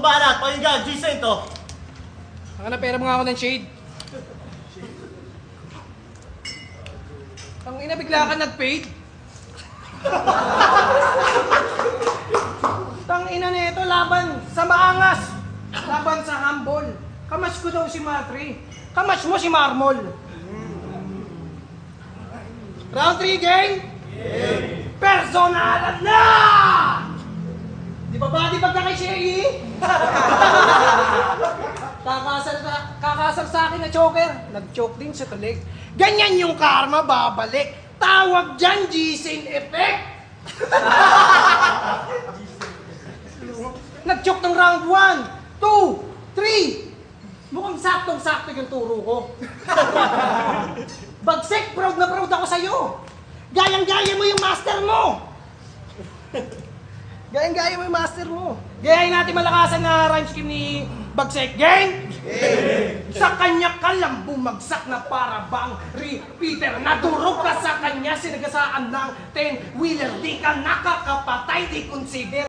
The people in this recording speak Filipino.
kang bahala at pakinggan, G-Saint to. Saka na pera mo nga ako ng shade. Ang ina, bigla ka nag-paid. Tang ina nito, laban sa maangas. Laban sa humble. Kamas ko daw si Matri. Kamas mo si Marmol. Round 3 game? Personalan na! Di ba ba? Di ba ka kay Sherry? Kakasar sa akin na choker. Nag-choke din sa tulig. Ganyan yung karma, babalik. Tawag dyan, G-Saint effect. Nag-choke ng round 1, 2, 3. Mukhang saktong-sakto yung turo ko. Bagsik, proud na proud ako sa'yo. Gayang-gaya mo yung master mo. Gayang-gaya mo yung master mo. Gayahin natin malakasan na rhyme scheme ni Bagsik. Gang! Sa kanya ka lang bumagsak na para bang repeater. Nadurog ka sa kanya, sinagasaan ng 10-wheeler. Di ka nakakapatay, di consider.